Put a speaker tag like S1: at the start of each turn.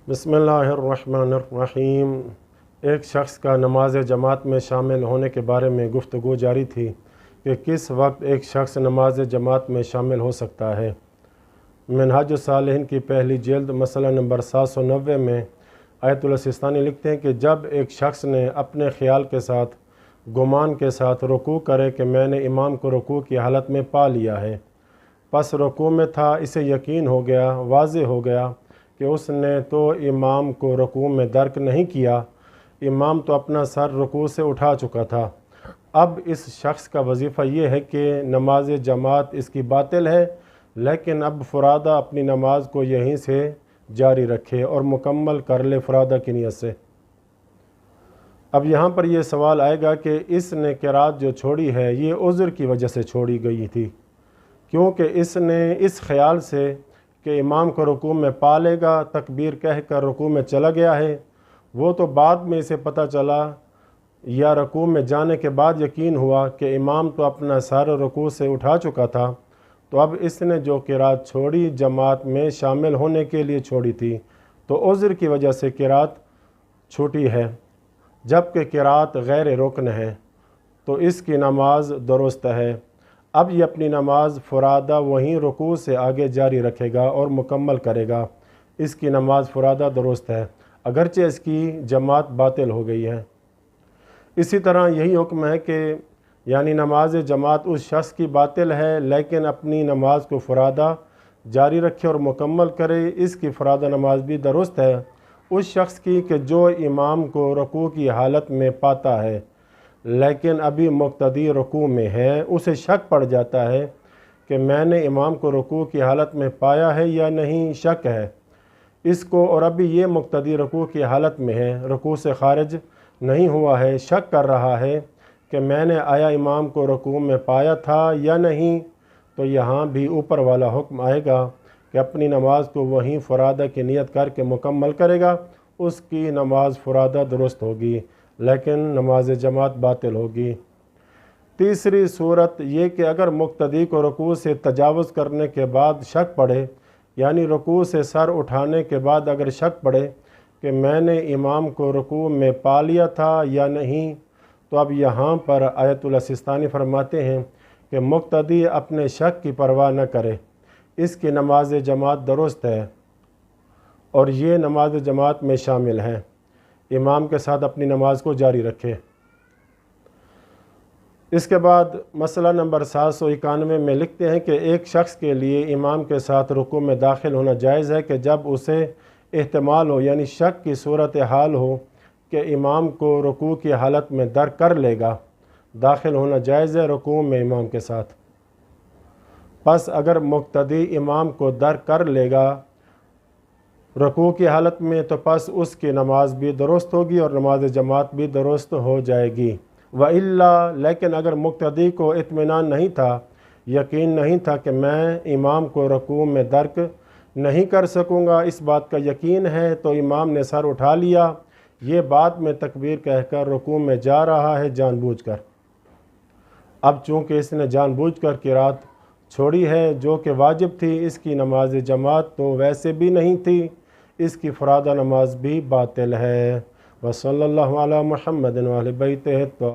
S1: بسم اللہ الرحمن الرحیم۔ ایک شخص کا نماز جماعت میں شامل ہونے کے بارے میں گفتگو جاری تھی کہ کس وقت ایک شخص نماز جماعت میں شامل ہو سکتا ہے۔ منہاج الصالحین کی پہلی جلد مسئلہ نمبر 790 میں آیت اللہ سستانی لکھتے ہیں کہ جب ایک شخص نے اپنے خیال کے ساتھ گمان کے ساتھ رکوع کرے کہ میں نے امام کو رکوع کی حالت میں پا لیا ہے، پس رکوع میں تھا، اسے یقین ہو گیا، واضح ہو گیا کہ اس نے تو امام کو رکوع میں درک نہیں کیا، امام تو اپنا سر رکوع سے اٹھا چکا تھا۔ اب اس شخص کا وظیفہ یہ ہے کہ نماز جماعت اس کی باطل ہے، لیکن اب فرادہ اپنی نماز کو یہیں سے جاری رکھے اور مکمل کر لے فرادہ کی نیت سے۔ اب یہاں پر یہ سوال آئے گا کہ اس نے قرات جو چھوڑی ہے یہ عذر کی وجہ سے چھوڑی گئی تھی، کیونکہ اس نے اس خیال سے کہ امام کو رکوع میں پا لے گا تکبیر کہہ کر رکوع میں چلا گیا ہے، وہ تو بعد میں اسے پتہ چلا یا رکوع میں جانے کے بعد یقین ہوا کہ امام تو اپنا سر رکوع سے اٹھا چکا تھا، تو اب اس نے جو قرات چھوڑی جماعت میں شامل ہونے کے لیے چھوڑی تھی، تو عذر کی وجہ سے قرات چھوٹی ہے، جبکہ قرات غیر رکن ہے، تو اس کی نماز درست ہے۔ اب یہ اپنی نماز فرادہ وہیں رکوع سے آگے جاری رکھے گا اور مکمل کرے گا، اس کی نماز فرادہ درست ہے، اگرچہ اس کی جماعت باطل ہو گئی ہے۔ اسی طرح یہی حکم ہے کہ یعنی نماز جماعت اس شخص کی باطل ہے لیکن اپنی نماز کو فرادہ جاری رکھے اور مکمل کرے، اس کی فرادہ نماز بھی درست ہے اس شخص کی کہ جو امام کو رکوع کی حالت میں پاتا ہے لیکن ابھی مقتدی رکوع میں ہے، اسے شک پڑ جاتا ہے کہ میں نے امام کو رکوع کی حالت میں پایا ہے یا نہیں، شک ہے اس کو، اور ابھی یہ مقتدی رکوع کی حالت میں ہے، رکوع سے خارج نہیں ہوا ہے، شک کر رہا ہے کہ میں نے آیا امام کو رکوع میں پایا تھا یا نہیں، تو یہاں بھی اوپر والا حکم آئے گا کہ اپنی نماز کو وہیں فرادہ کی نیت کر کے مکمل کرے گا، اس کی نماز فرادہ درست ہوگی لیکن نماز جماعت باطل ہوگی۔ تیسری صورت یہ کہ اگر مقتدی کو رکوع سے تجاوز کرنے کے بعد شک پڑے، یعنی رکوع سے سر اٹھانے کے بعد اگر شک پڑے کہ میں نے امام کو رکوع میں پا لیا تھا یا نہیں، تو اب یہاں پر آیت اللہ سستانی فرماتے ہیں کہ مقتدی اپنے شک کی پرواہ نہ کرے، اس کی نماز جماعت درست ہے اور یہ نماز جماعت میں شامل ہے، امام کے ساتھ اپنی نماز کو جاری رکھے۔ اس کے بعد مسئلہ نمبر 791 میں لکھتے ہیں کہ ایک شخص کے لیے امام کے ساتھ رکوع میں داخل ہونا جائز ہے کہ جب اسے احتمال ہو، یعنی شک کی صورتحال ہو کہ امام کو رکوع کی حالت میں درک کر لے گا، داخل ہونا جائز ہے رکوع میں امام کے ساتھ۔ پس اگر مقتدی امام کو درک کر لے گا رکوع کی حالت میں تو پس اس کی نماز بھی درست ہوگی اور نماز جماعت بھی درست ہو جائے گی۔ وَإِلَّا لیکن اگر مقتدی کو اطمینان نہیں تھا، یقین نہیں تھا کہ میں امام کو رکوع میں درک نہیں کر سکوں گا، اس بات کا یقین ہے، تو امام نے سر اٹھا لیا، یہ بات میں تکبیر کہہ کر رکوع میں جا رہا ہے جان بوجھ کر۔ اب چونکہ اس نے جان بوجھ کر قرات چھوڑی ہے جو کہ واجب تھی، اس کی نماز جماعت تو ویسے بھی نہیں تھی، اس کی فرادہ نماز بھی باطل ہے۔ وصلی اللہ علی محمد وآل بیتہ